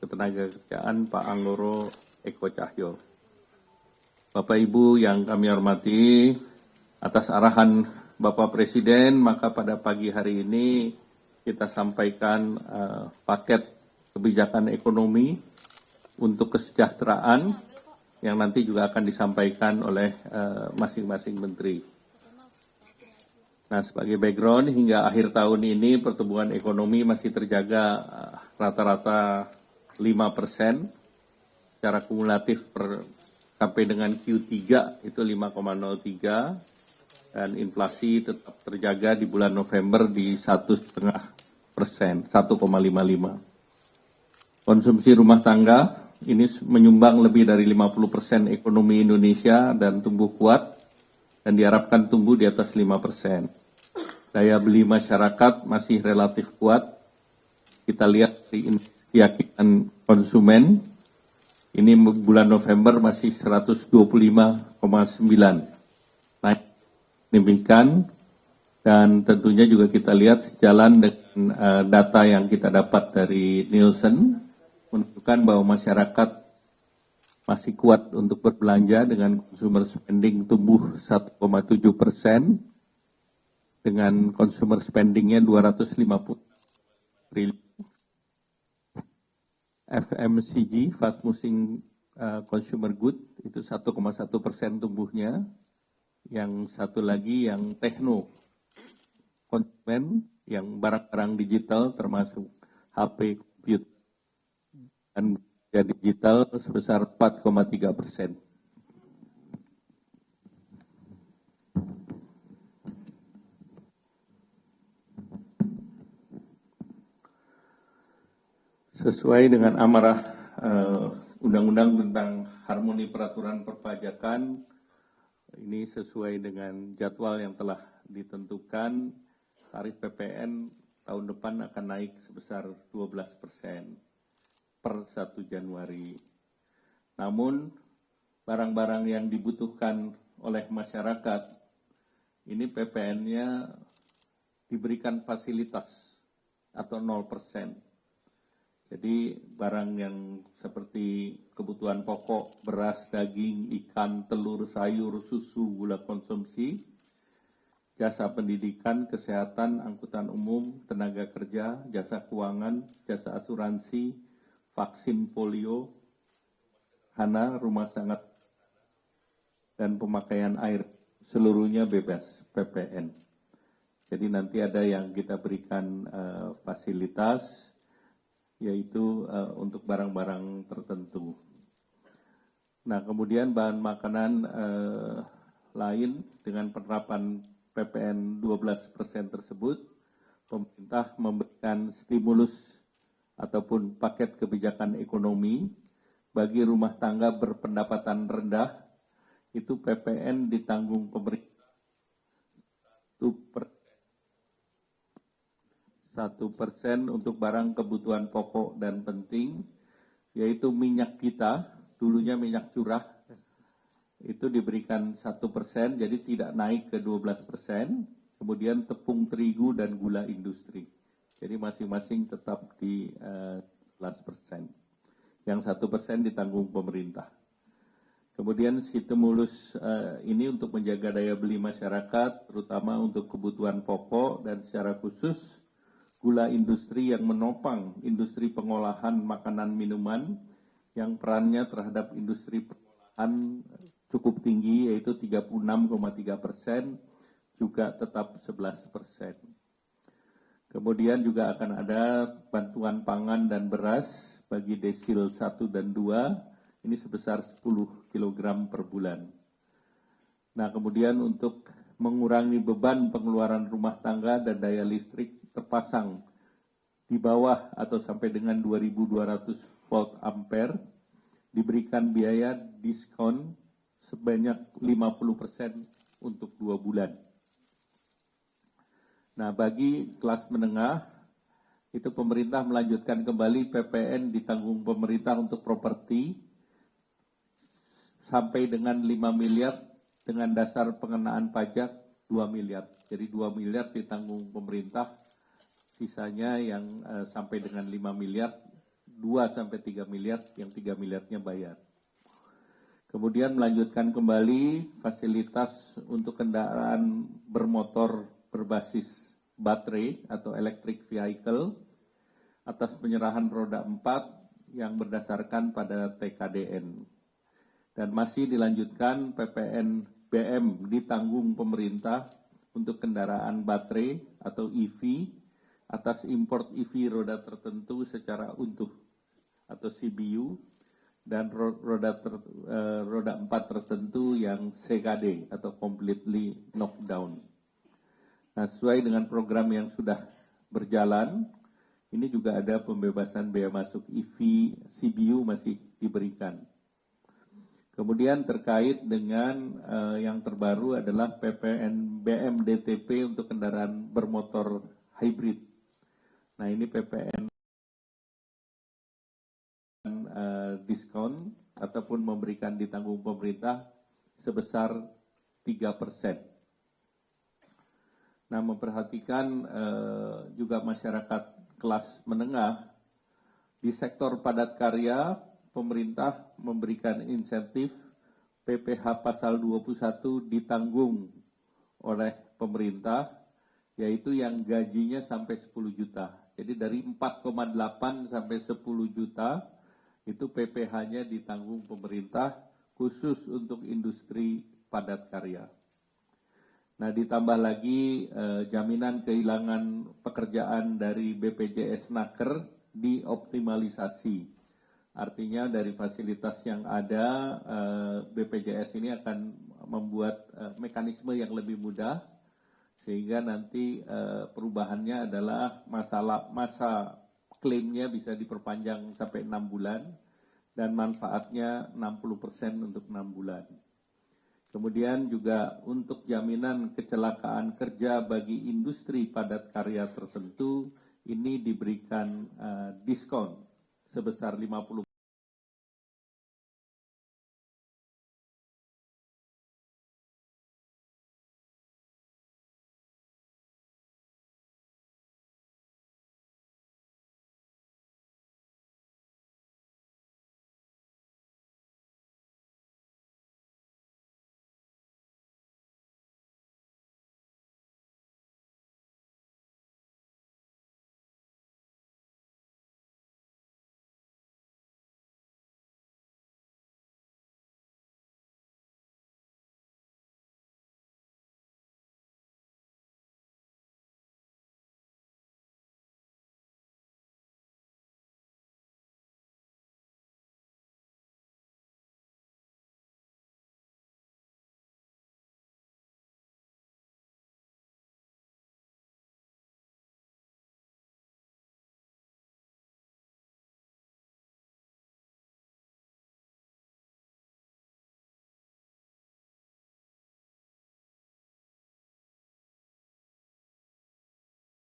Ketenagakerjaan Pak Anggoro Eko Cahyo. Bapak Ibu yang kami hormati, atas arahan Bapak Presiden, maka pada pagi hari ini kita sampaikan paket kebijakan ekonomi untuk kesejahteraan yang nanti juga akan disampaikan oleh masing-masing menteri. Nah, sebagai background, hingga akhir tahun ini pertumbuhan ekonomi masih terjaga rata-rata 5%, secara kumulatif sampai dengan Q3 itu 5,03, dan inflasi tetap terjaga di bulan November di 1,5%, 1,55. Konsumsi rumah tangga ini menyumbang lebih dari 50% ekonomi Indonesia dan tumbuh kuat, dan diharapkan tumbuh di atas 5%. Daya beli masyarakat masih relatif kuat. Kita lihat di keyakinan konsumen, ini bulan November masih 125,9. Naik signifikan, dan tentunya juga kita lihat sejalan dengan data yang kita dapat dari Nielsen, menunjukkan bahwa masyarakat masih kuat untuk berbelanja dengan consumer spending tumbuh 1,7%, dengan consumer spendingnya 250 triliun. FMCG, fast moving consumer good, itu 1,1% tumbuhnya. Yang satu lagi yang tekno, konsumen, yang barang-barang digital termasuk HP, komputer, dan digital sebesar 4,3%. Sesuai dengan amarah Undang-Undang tentang Harmoni Peraturan Perpajakan, ini sesuai dengan jadwal yang telah ditentukan, tarif PPN tahun depan akan naik sebesar 12% per 1 Januari. Namun, barang-barang yang dibutuhkan oleh masyarakat, ini PPN-nya diberikan fasilitas atau 0%. Jadi barang yang seperti kebutuhan pokok, beras, daging, ikan, telur, sayur, susu, gula konsumsi, jasa pendidikan, kesehatan, angkutan umum, tenaga kerja, jasa keuangan, jasa asuransi, vaksin polio, hana, rumah sangat, dan pemakaian air, seluruhnya bebas PPN. Jadi nanti ada yang kita berikan fasilitas, yaitu untuk barang-barang tertentu. Nah, kemudian bahan makanan lain dengan penerapan PPN 12% tersebut, pemerintah memberikan stimulus ataupun paket kebijakan ekonomi bagi rumah tangga berpendapatan rendah, itu PPN ditanggung pemerintah 1% untuk barang kebutuhan pokok dan penting, yaitu minyak kita, dulunya minyak curah, itu diberikan 1%, jadi tidak naik ke 12%, kemudian tepung terigu dan gula industri. Jadi masing-masing tetap di 11%. Yang 1% ditanggung pemerintah. Kemudian stimulus ini untuk menjaga daya beli masyarakat, terutama untuk kebutuhan pokok dan secara khusus gula industri yang menopang industri pengolahan makanan minuman yang perannya terhadap industri pengolahan cukup tinggi, yaitu 36,3%, juga tetap 11%. Kemudian juga akan ada bantuan pangan dan beras bagi desil 1 dan 2, ini sebesar 10 kg per bulan. Nah, kemudian untuk mengurangi beban pengeluaran rumah tangga dan daya listrik terpasang di bawah atau sampai dengan 2200 volt ampere, diberikan biaya diskon sebanyak 50% untuk 2 bulan. Nah, bagi kelas menengah, itu pemerintah melanjutkan kembali PPN ditanggung pemerintah untuk properti sampai dengan 5 miliar dengan dasar pengenaan pajak 2 miliar. Jadi 2 miliar ditanggung pemerintah, sisanya yang sampai dengan 5 miliar 2-3 miliar, yang 3 miliarnya bayar. Kemudian melanjutkan kembali fasilitas untuk kendaraan bermotor berbasis baterai atau electric vehicle atas penyerahan roda 4 yang berdasarkan pada TKDN. Dan masih dilanjutkan PPN BM ditanggung pemerintah untuk kendaraan baterai atau EV atas import EV roda tertentu secara utuh atau CBU dan roda 4 tertentu yang CKD atau completely knockdown. Nah, sesuai dengan program yang sudah berjalan, ini juga ada pembebasan bea masuk EV CBU masih diberikan. Kemudian terkait dengan yang terbaru adalah PPN BM-DTP untuk kendaraan bermotor hybrid. Nah, ini PPN diskon ataupun memberikan ditanggung pemerintah sebesar 3%. Nah, memperhatikan juga masyarakat kelas menengah di sektor padat karya, pemerintah memberikan insentif PPh pasal 21 ditanggung oleh pemerintah, yaitu yang gajinya sampai 10 juta. Jadi dari 4,8 sampai 10 juta itu PPh-nya ditanggung pemerintah khusus untuk industri padat karya. Nah, ditambah lagi jaminan kehilangan pekerjaan dari BPJS Naker dioptimalisasi. Artinya dari fasilitas yang ada, BPJS ini akan membuat mekanisme yang lebih mudah, sehingga nanti perubahannya adalah masa klaimnya bisa diperpanjang sampai 6 bulan, dan manfaatnya 60% untuk 6 bulan. Kemudian juga untuk jaminan kecelakaan kerja bagi industri padat karya tertentu, ini diberikan diskon sebesar 50%